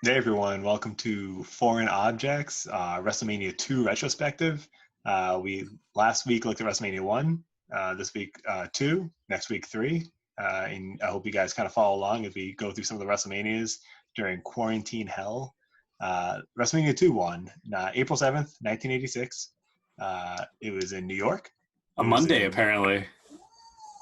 Hey everyone, welcome to Foreign Objects, WrestleMania 2 retrospective. We last week looked at WrestleMania 1, this week 2, next week 3. And I hope you guys kind of follow along as we go through some of the WrestleManias during quarantine hell. WrestleMania 2 won April 7th, 1986. It was in New York. A Monday, apparently.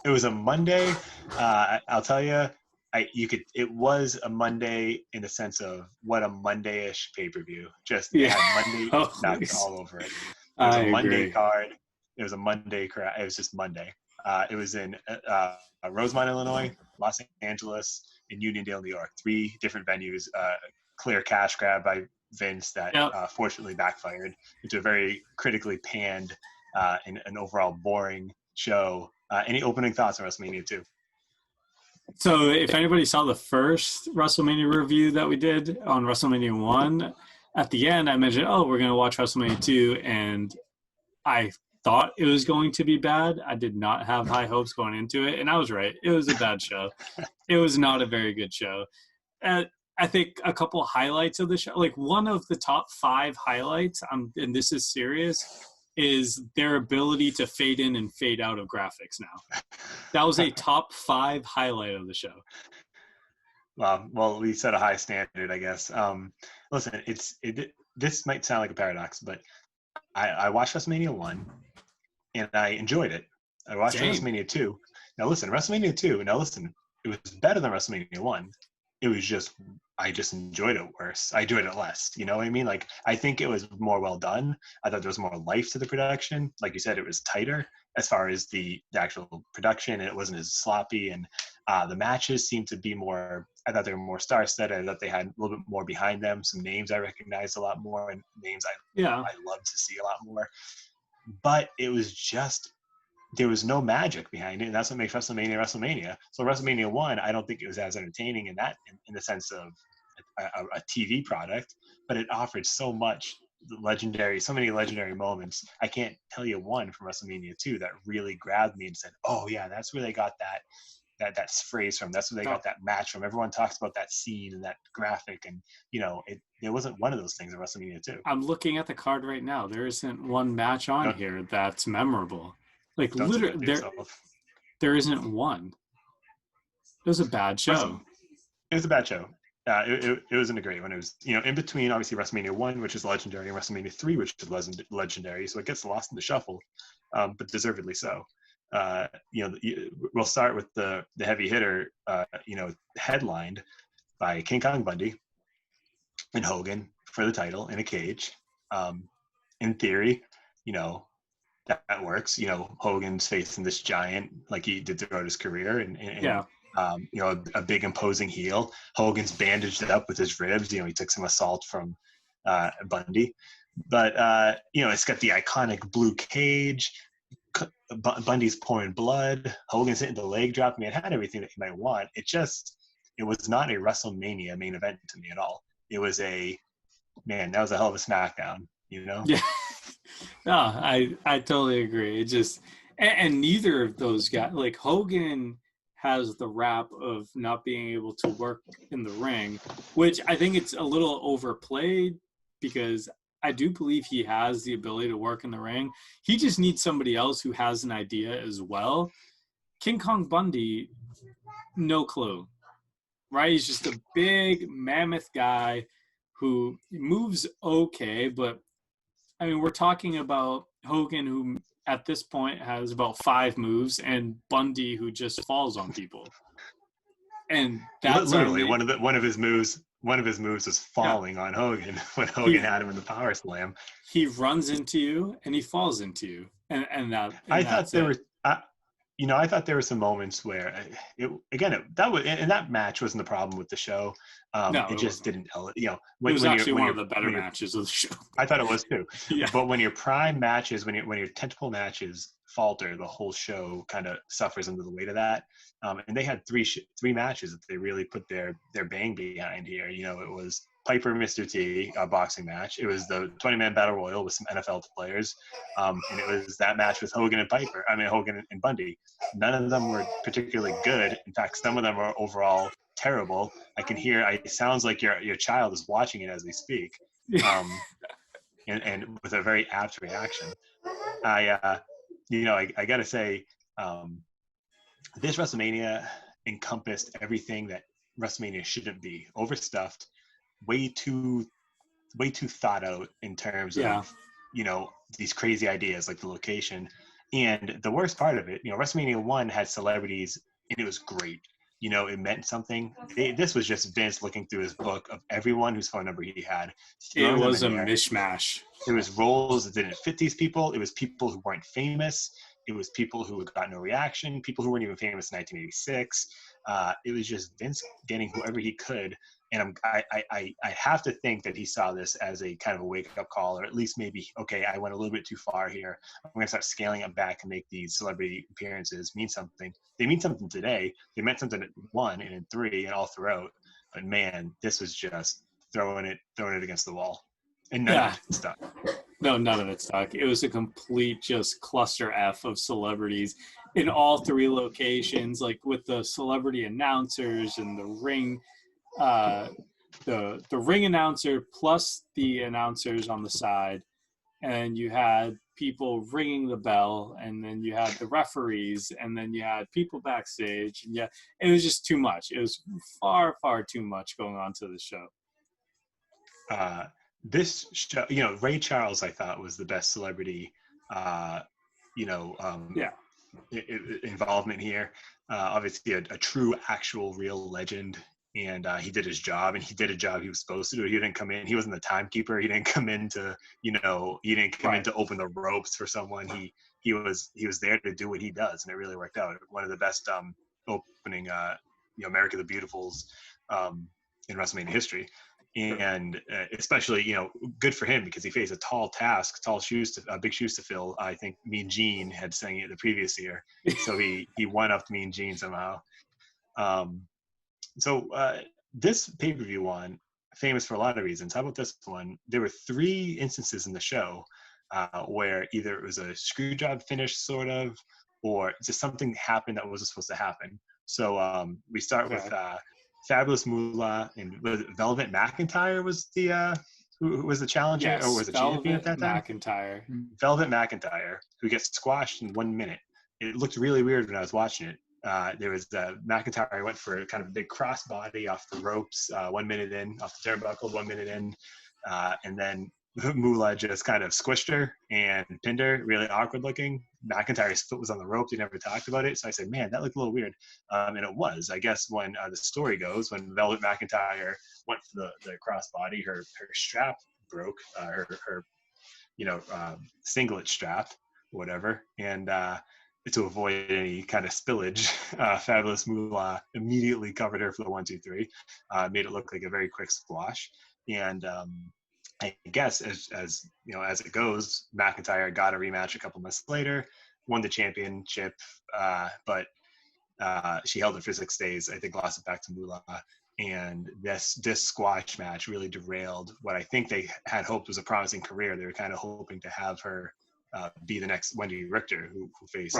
It was a Monday. I'll tell you, it was a Monday in the sense of what a Monday-ish pay-per-view. Just it Yeah. had Monday Oh, nuggets all over it. It was I a Monday agree. card. It was a Monday crowd. It was just Monday. It was in Rosemont, Illinois, Los Angeles, and Uniondale, New York. 3 different venues. Clear cash grab by Vince that Yep. fortunately backfired into a very critically panned and an overall boring show. Any opening thoughts on WrestleMania 2? So, if anybody saw the first WrestleMania review that we did on WrestleMania 1, at the end I mentioned, oh, we're going to watch WrestleMania 2, and I thought it was going to be bad. I did not have high hopes going into it, and I was right. It was a bad show. It was not a very good show. I think a couple highlights of the show, like one of the top 5 highlights, and this is serious, is their ability to fade in and fade out of graphics now. That was a top 5 highlight of the show. Well, we set a high standard, I guess. Listen, this might sound like a paradox, but I watched WrestleMania 1 and I enjoyed it. I watched WrestleMania 2. Now listen, WrestleMania 2. Now listen, it was better than WrestleMania 1. It was just I just enjoyed it worse. I enjoyed it less. You know what I mean? Like I think it was more well done. I thought there was more life to the production. Like you said, it was tighter as far as the actual production, and it wasn't as sloppy. And the matches seemed to be more. I thought they were more star-studded. I thought they had a little bit more behind them. Some names I recognized a lot more, and names I love to see a lot more. But it was just there was no magic behind it, and that's what makes WrestleMania. So WrestleMania 1, I don't think it was as entertaining in the sense of a TV product, but it offered so many legendary moments. I can't tell you one from WrestleMania 2 that really grabbed me and said, "Oh yeah, that's where they got that phrase from. That's where they got that match from." Everyone talks about that scene and that graphic, and it wasn't one of those things in WrestleMania 2. I'm looking at the card right now. There isn't one match on here that's memorable. Like Don't literally, there isn't one. It was a bad show. It was a bad show. It wasn't a great one. It was, in between, obviously, WrestleMania 1, which is legendary, and WrestleMania 3, which is legendary. So it gets lost in the shuffle, but deservedly so. We'll start with the heavy hitter, headlined by King Kong Bundy and Hogan for the title in a cage. In theory, that works. Hogan's facing this giant like he did throughout his career, and Yeah. A big imposing heel. Hogan's bandaged it up with his ribs. He took some assault from Bundy, but it's got the iconic blue cage. Bundy's pouring blood. Hogan's hitting the leg drop. I mean, it had everything that you might want. It was not a WrestleMania main event to me at all. It was that was a hell of a SmackDown. Yeah. No, I totally agree. It just and neither of those guys, like Hogan has the rap of not being able to work in the ring, which I think it's a little overplayed because I do believe he has the ability to work in the ring. He just needs somebody else who has an idea as well. King Kong Bundy, no clue, right? He's just a big mammoth guy who moves okay, but I mean, we're talking about Hogan, who at this point has about 5 moves, and Bundy, who just falls on people. And that's literally one of his moves was falling on Hogan when Hogan had him in the power slam. He runs into you and he falls into you, and I thought there were some moments where that match wasn't the problem with the show. It just didn't. It was actually one of the better matches of the show. I thought it was too. Yeah. But when your prime matches, when your tentpole matches falter, the whole show kind of suffers under the weight of that. And they had three matches that they really put their bang behind here. It was Piper Mr. T boxing match. It was the 20-man battle royal with some NFL players, and it was that match with Hogan and Bundy. None of them were particularly good. In fact, some of them were overall terrible. I can hear. It sounds like your child is watching it as we speak, and with a very apt reaction. I I gotta say, um, this WrestleMania encompassed everything that WrestleMania shouldn't be: overstuffed, way too thought out in terms Yeah. of these crazy ideas like the location. And the worst part of it, WrestleMania 1 had celebrities and it was great. It meant something. This was just Vince looking through his book of everyone whose phone number he had, It throwing them was in a there. mishmash. It was roles that didn't fit these people. It was people who weren't famous. It was people who got no reaction, people who weren't even famous in 1986. It was just Vince getting whoever he could. And I have to think that he saw this as a kind of a wake-up call, or at least maybe, okay, I went a little bit too far here. I'm going to start scaling it back and make these celebrity appearances mean something. They mean something today. They meant something at 1 and in 3 and all throughout. But man, this was just throwing it against the wall. And none of it stuck. No, none of it stuck. It was a complete just cluster F of celebrities in all 3 locations, like with the celebrity announcers and the ring, the ring announcer plus the announcers on the side, and you had people ringing the bell, and then you had the referees, and then you had people backstage. And yeah, it was just too much. It was far, far too much going on to the show. This show, Ray Charles, I thought was the best celebrity, involvement here. Obviously, a true, actual, real legend, and he did his job, and he did a job he was supposed to do. He didn't come in. He wasn't the timekeeper. He didn't come in to, he didn't come in to open the ropes for someone. He was there to do what he does, and it really worked out. One of the best opening, America the Beautifuls in WrestleMania history. And especially, good for him because he faced a big shoes to fill. I think Mean Gene had sang it the previous year, so he won up to Mean Gene somehow. This pay-per-view one, famous for a lot of reasons. How about this one? There were 3 instances in the show where either it was a screw job finish, sort of, or just something happened that wasn't supposed to happen. So we start with Fabulous Moolah and Velvet McIntyre was who was the challenger, or was the champion at that time? Velvet McIntyre, who gets squashed in 1 minute. It looked really weird when I was watching it. There was McIntyre went for kind of a big crossbody off the ropes 1 minute in, off the turnbuckle 1 minute in, and then Moolah just kind of squished her and pinned her, really awkward looking. McIntyre's foot was on the ropes. He never talked about it. So I said, man, that looked a little weird. And it was. I guess when the story goes, when Velvet McIntyre went for the crossbody, her strap broke, her singlet strap, whatever. And to avoid any kind of spillage, Fabulous Moolah immediately covered her for the 1, 2, 3, made it look like a very quick squash. And I guess as it goes, McIntyre got a rematch a couple months later, won the championship, but she held it for 6 days. I think lost it back to Moolah, and this squash match really derailed what I think they had hoped was a promising career. They were kind of hoping to have her be the next Wendy Richter, who faced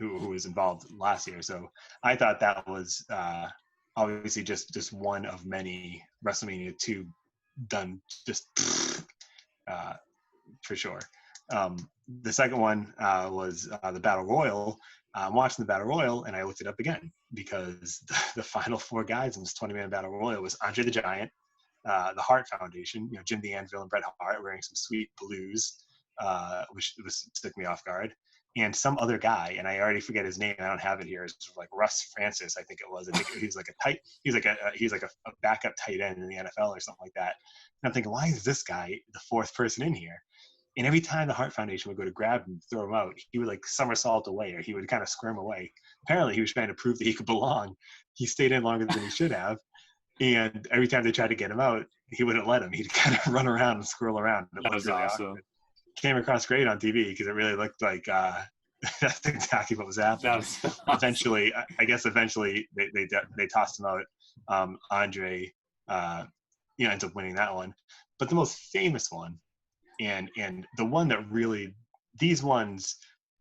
who was involved last year. So I thought that was obviously just one of many WrestleMania 2 done just for sure. The second one was the Battle Royal. I'm watching the Battle Royal, and I looked it up again because the final 4 guys in this 20-man Battle Royal was Andre the Giant, the Hart Foundation, Jim the Anvil and Bret Hart wearing some sweet blues, which took me off guard, and some other guy, and I already forget his name. I don't have it here. It's like Russ Francis, I think it was. I think he's like a backup tight end in the NFL or something like that. And I'm thinking, why is this guy the 4th person in here? And every time the Hart Foundation would go to grab him, throw him out, he would like somersault away, or he would kind of squirm away. Apparently, he was trying to prove that he could belong. He stayed in longer than he should have. And every time they tried to get him out, he wouldn't let him. He'd kind of run around and squirrel around. It that was really awesome. Awkward. Came across great on TV because it really looked like that's exactly what was happening. Awesome. Eventually, they tossed him out. Andre, ends up winning that one. But the most famous one, and the one that really, these ones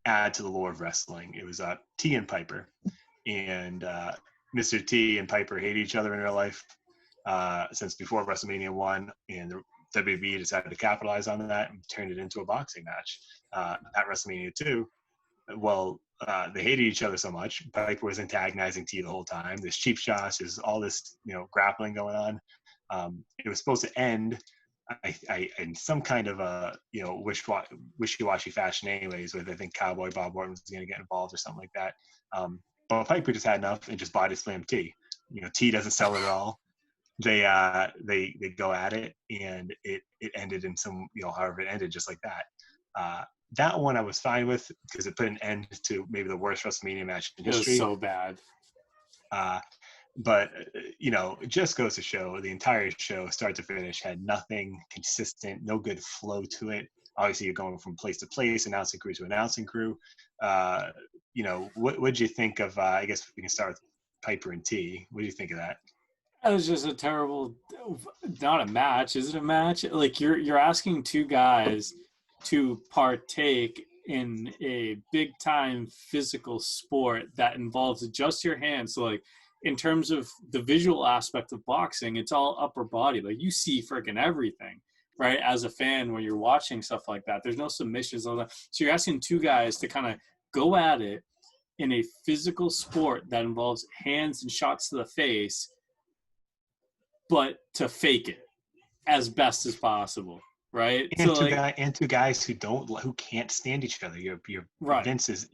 add to the lore of wrestling. It was T and Piper, and Mr. T and Piper hate each other in real life since before WrestleMania 1, and the WB decided to capitalize on that and turned it into a boxing match at WrestleMania 2. Well, they hated each other so much. Piper was antagonizing T the whole time. There's cheap shots. There's all this, grappling going on. It was supposed to end in some kind of a, wishy-washy fashion anyways, with I think Cowboy Bob Orton was going to get involved or something like that. But Piper just had enough and just body slammed T. T doesn't sell it at all. They go at it, and it ended in some, however it ended, just like that. That one I was fine with because it put an end to maybe the worst WrestleMania match in history. It was so bad. But it just goes to show the entire show, start to finish, had nothing consistent, no good flow to it. Obviously, you're going from place to place, announcing crew to announcing crew. What did you think of? I guess we can start with Piper and T. What do you think of that? That was just a terrible, not a match. Is it a match? Like you're asking two guys to partake in a big time physical sport that involves just your hands. So like in terms of the visual aspect of boxing, it's all upper body. Like you see freaking everything, right? As a fan, when you're watching stuff like that, there's no submissions, all that. So you're asking two guys to kind of go at it in a physical sport that involves hands and shots to the face, but to fake it as best as possible, right? And so two guys who can't stand each other. Your right. Vince is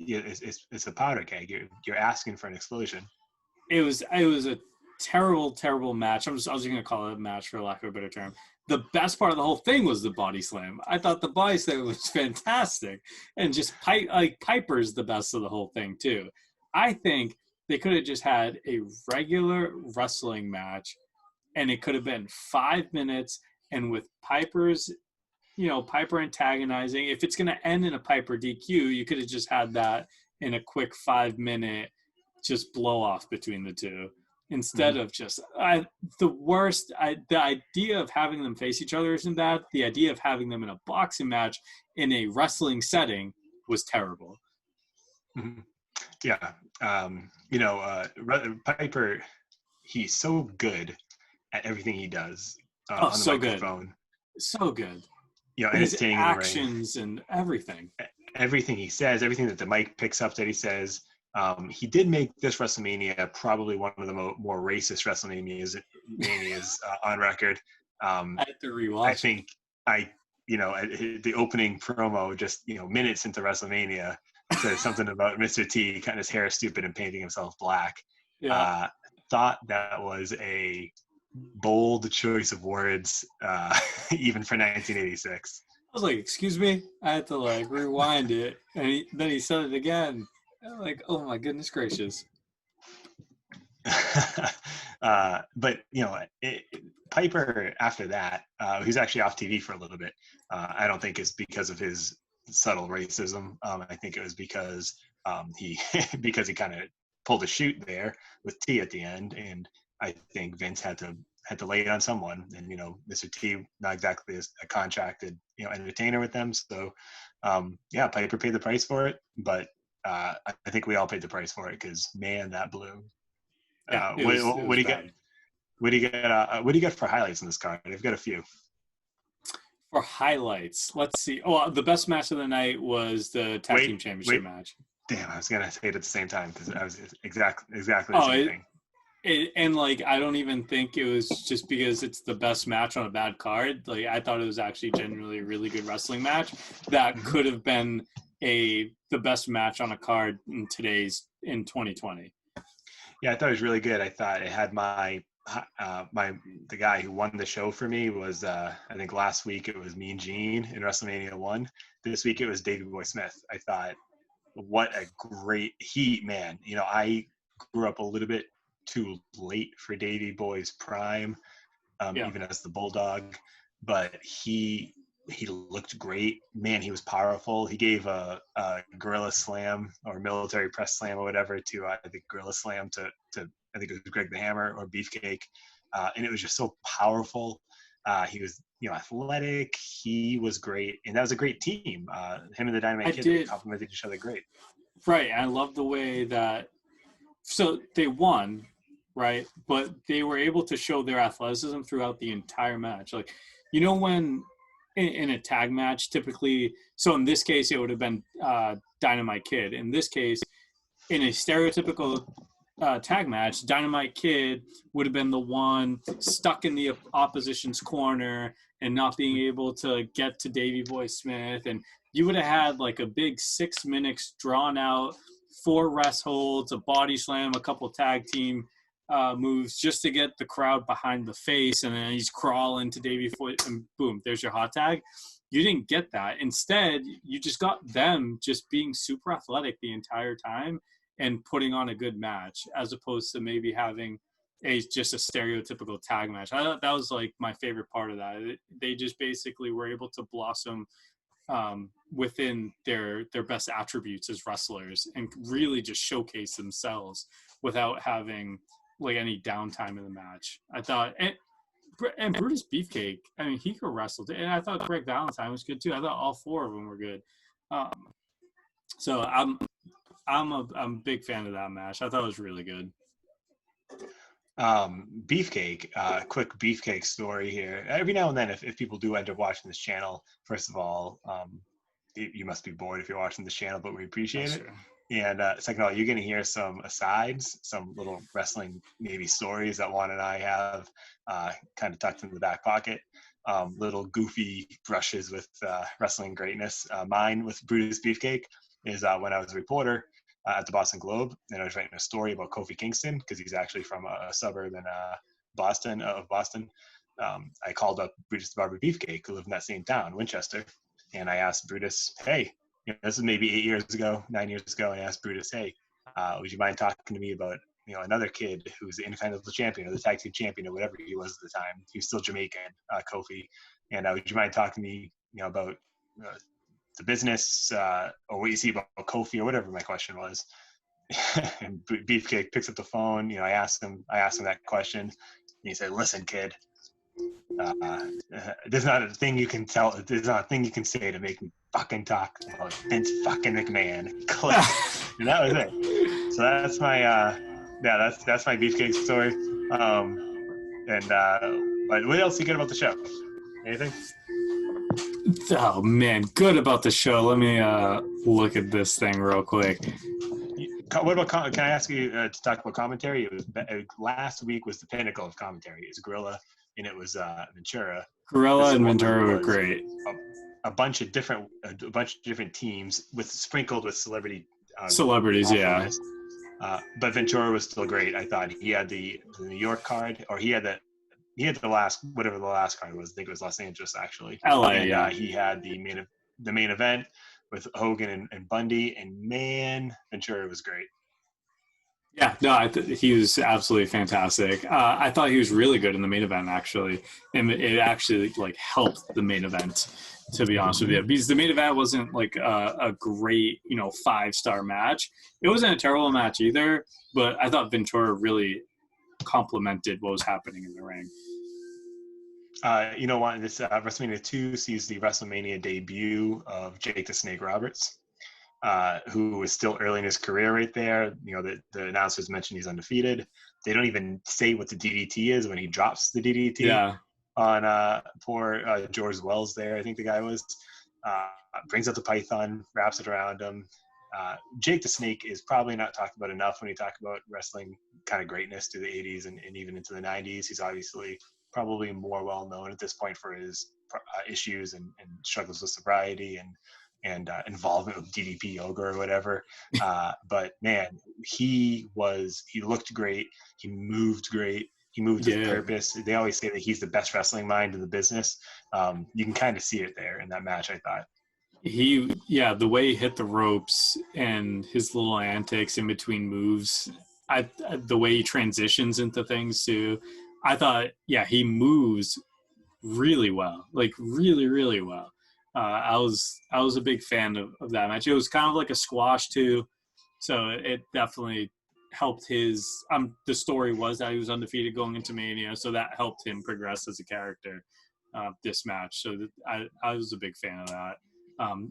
a powder keg. You're asking for an explosion. It was a terrible match. I was just going to call it a match for lack of a better term. The best part of the whole thing was the body slam. I thought the body slam was fantastic, and just Piper's the best of the whole thing too. I think they could have just had a regular wrestling match, and it could have been 5 minutes, and with Piper's, Piper antagonizing. If it's going to end in a Piper DQ, you could have just had that in a quick 5 minute just blow off between the two, instead of just the idea of having them face each other isn't bad. The idea of having them in a boxing match in a wrestling setting was terrible. Mm-hmm. Yeah. Piper, he's so good at everything he does on the microphone. So good. And his actions and everything. Everything he says, everything that the mic picks up that he says. He did make this WrestleMania probably one of the more racist WrestleManias on record. I had to rewatch. I think the opening promo, just minutes into WrestleMania, says something about Mr. T cutting his hair stupid and painting himself black. Yeah. Thought that was a bold choice of words, even for 1986. I was like, "Excuse me," I had to rewind it, and then he said it again. Like, oh my goodness gracious. But Piper after that, he's actually off TV for a little bit. I don't think it's because of his subtle racism. I think it was because he kind of pulled a shoot there with T at the end, and I think Vince had to lay it on someone. And Mr. T not exactly a contracted entertainer with them, so Piper paid the price for it, but I think we all paid the price for it because man, that blew. What do you get? What do you get for highlights in this card? I've got a few. For highlights, let's see. Oh, the best match of the night was the tag team championship match. Damn, I was gonna say it at the same time because I was exactly the same thing. And I don't even think it was just because it's the best match on a bad card. I thought it was actually genuinely a really good wrestling match that could have been the best match on a card in 2020. Yeah, I thought it was really good. I thought it had the guy who won the show for me was I think last week it was Mean Gene in WrestleMania 1. This week it was Davey Boy Smith. I thought, what a great man. I grew up a little bit too late for Davey Boy's prime, even as the Bulldog, but he looked great. Man, he was powerful. He gave a gorilla slam or military press slam or whatever to I think gorilla slam to I think it was Greg the Hammer or Beefcake, and it was just so powerful. He was athletic. He was great, and that was a great team. Him and the Dynamite Kid, they complemented each other great. Right, I love the way that. So they won, right? But they were able to show their athleticism throughout the entire match. Like, when in a tag match, typically, so in this case, it would have been Dynamite Kid. In this case, in a stereotypical tag match, Dynamite Kid would have been the one stuck in the opposition's corner and not being able to get to Davey Boy Smith. And you would have had like a big 6 minutes drawn out, 4 rest holds, a body slam, a couple tag team moves just to get the crowd behind the face. And then he's crawling to Davey Boy and boom, there's your hot tag. You didn't get that. Instead, you just got them just being super athletic the entire time and putting on a good match, as opposed to maybe having just a stereotypical tag match. I thought that was like my favorite part of that. They just basically were able to blossom within their best attributes as wrestlers and really just showcase themselves without having like any downtime in the match. I thought, and Brutus Beefcake, I mean, he could wrestle, and I thought Greg Valentine was good too. I thought all 4 of them were good. So I'm a big fan of that match. I thought it was really good. Beefcake, quick Beefcake story here. Every now and then, if people do end up watching this channel, first of all, you must be bored if you're watching this channel, but we appreciate it. And second of all, you're going to hear some asides, some little wrestling maybe stories that Juan and I have kind of tucked in the back pocket. Little goofy brushes with wrestling greatness. Mine with Brutus Beefcake is when I was a reporter at the Boston Globe, and I was writing a story about Kofi Kingston because he's actually from a suburb in Boston. I called up Brutus the Barber Beefcake, who lived in that same town, Winchester, and I asked Brutus, hey, this is maybe 9 years ago, I asked Brutus, hey, would you mind talking to me about another kid who's the Intercontinental Champion or the Tag Team Champion or whatever he was at the time? He was still Jamaican, Kofi, and would you mind talking to me, about the business or what you see about Kofi or whatever my question was. And Beefcake picks up the phone. I asked him that question, and he said, "Listen, kid, there's not a thing you can tell. There's not a thing you can say to make me fucking talk about Vince fucking McMahon." And that was it. So that's my that's my Beefcake story. But what else you get about the show? Anything? Oh man, good about the show. Let me look at this thing real quick. What about? Can I ask you to talk about commentary? It was last week was the pinnacle of commentary. It was Gorilla and it was Ventura. Gorilla and Ventura were great. A bunch of different teams sprinkled with celebrities, yeah. But Ventura was still great. I thought he had the New York card, or he had the last, whatever the last card was. I think it was Los Angeles, actually. LA, and, yeah. He had the main event with Hogan and Bundy, and man, Ventura was great. Yeah, no, he was absolutely fantastic. I thought he was really good in the main event, actually, and it actually helped the main event, to be honest with you, because the main event wasn't a great 5-star match. It wasn't a terrible match either, but I thought Ventura really complemented what was happening in the ring. This WrestleMania 2 sees the WrestleMania debut of Jake the Snake Roberts, who was still early in his career right there. The announcers mentioned he's undefeated. They don't even say what the DDT is when he drops the DDT on poor George Wells there, I think the guy was. Brings out the Python, wraps it around him. Jake the Snake is probably not talked about enough when you talk about wrestling kind of greatness through the 80s and even into the 90s. He's obviously probably more well known at this point for his issues and struggles with sobriety and involvement with DDP yoga or whatever. But man, he looked great. He moved great. He moved with purpose. They always say that he's the best wrestling mind in the business. You can kind of see it there in that match, I thought. The way he hit the ropes and his little antics in between moves, the way he transitions into things too, I thought, he moves really well, really, really well. I was a big fan of that match. It was kind of like a squash too, so it definitely helped his. The story was that he was undefeated going into Mania, so that helped him progress as a character. This match, so I was a big fan of that.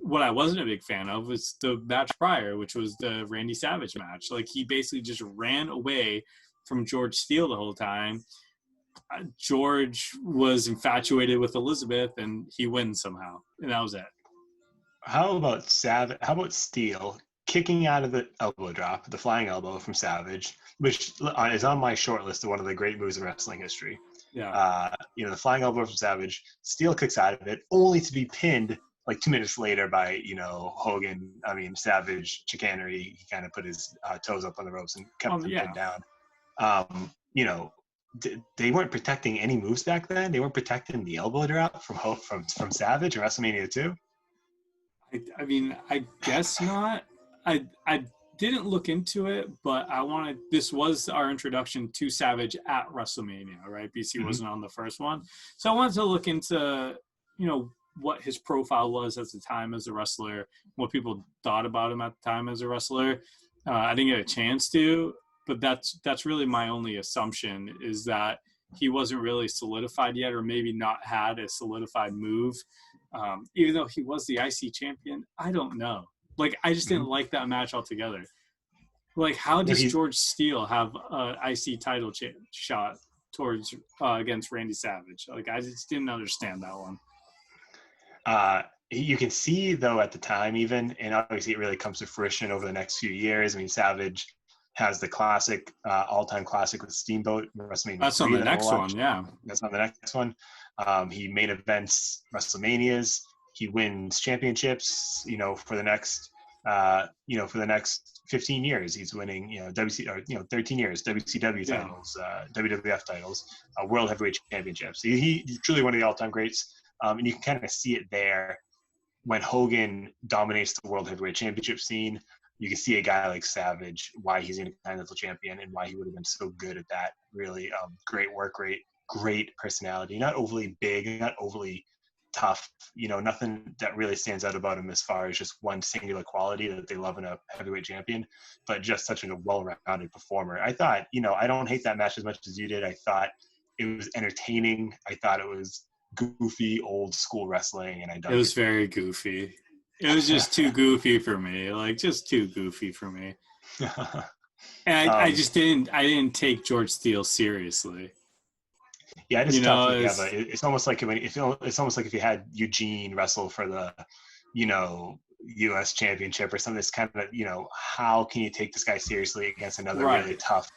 What I wasn't a big fan of was the match prior, which was the Randy Savage match. He basically just ran away from George Steele the whole time. George was infatuated with Elizabeth, and he wins somehow, and that was it. How about Steele kicking out of the elbow drop, the flying elbow from Savage, which is on my short list of one of the great moves in wrestling history. Yeah. The flying elbow from Savage, Steele kicks out of it, only to be pinned like 2 minutes later by, Savage chicanery. He kind of put his toes up on the ropes and kept them pinned down. They weren't protecting any moves back then. They weren't protecting the elbow drop from Savage in WrestleMania 2. I guess not. I didn't look into it, but this was our introduction to Savage at WrestleMania, right? BC wasn't on the first one. So I wanted to look into, what his profile was at the time as a wrestler, what people thought about him at the time as a wrestler. I didn't get a chance to, but that's really my only assumption, is that he wasn't really solidified yet, or maybe not had a solidified move. Even though he was the IC champion, I don't know. Like, I just didn't like that match altogether. Like, how does George Steele have an IC title shot against Randy Savage? Like, I just didn't understand that one. You can see, though, at the time even, and obviously it really comes to fruition over the next few years. I mean, Savage has the classic, all-time classic with Steamboat, WrestleMania. That's on the next one, yeah. That's on the next one. He main events WrestleManias. He wins championships, for the next 15 years. He's winning, 13 years, WCW titles, WWF titles, World Heavyweight Championships. He's truly one of the all-time greats. And you can kind of see it there when Hogan dominates the World Heavyweight Championship scene. You can see a guy like Savage, why he's an Intercontinental Champion and why he would have been so good at that. Really great work rate, great personality, not overly big, not overly tough, nothing that really stands out about him as far as just one singular quality that they love in a heavyweight champion, but just such a well-rounded performer. I thought, I don't hate that match as much as you did. I thought it was entertaining. I thought it was goofy, old school wrestling, and it was very goofy. It was just too goofy for me. Like, just too goofy for me. And I didn't take George Steele seriously. Yeah, it is tough. It's almost like if you had Eugene wrestle for the, U.S. championship or something. It's kind of, how can you take this guy seriously against another really tough,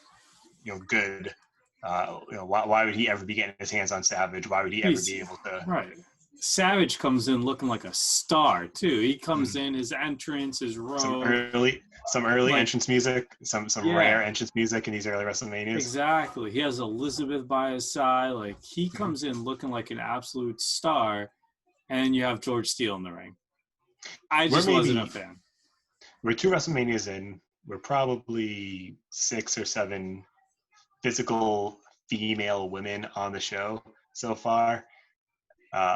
good. Why would he ever be getting his hands on Savage? Why would he ever be able to? Right. Savage comes in looking like a star too. He comes in, his entrance, his robe. Some early entrance music, some rare entrance music in these early WrestleManias. Exactly. He has Elizabeth by his side. Like, he comes in looking like an absolute star, and you have George Steele in the ring. I just wasn't a fan. We're 2 WrestleManias in. We're probably 6 or 7 physical female women on the show so far.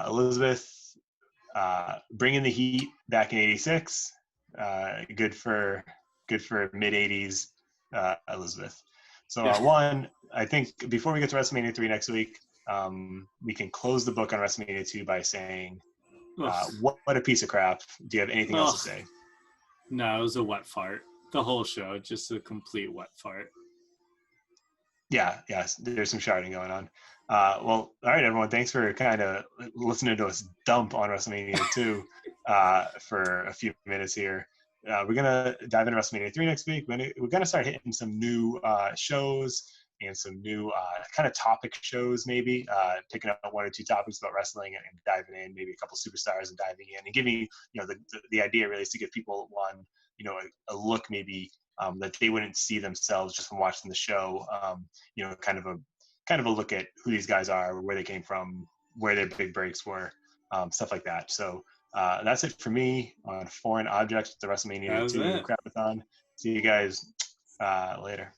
Elizabeth bringing the heat back in '86. Good for mid '80s Elizabeth. So I think before we get to WrestleMania 3 next week, we can close the book on WrestleMania 2 by saying, what a piece of crap. Do you have anything else to say? No, it was a wet fart. The whole show, just a complete wet fart. Yeah, yes, there's some sharding going on. All right, everyone. Thanks for kind of listening to us dump on WrestleMania 2 for a few minutes here. We're going to dive into WrestleMania 3 next week. We're going to start hitting some new shows and some new kind of topic shows, maybe picking up 1 or 2 topics about wrestling and diving in, maybe a couple superstars and diving in and giving, the idea really is to give people a look maybe that they wouldn't see themselves just from watching the show. Kind of a look at who these guys are, where they came from, where their big breaks were, stuff like that. So that's it for me on Foreign Objects, the WrestleMania 2 Crapathon. See you guys later.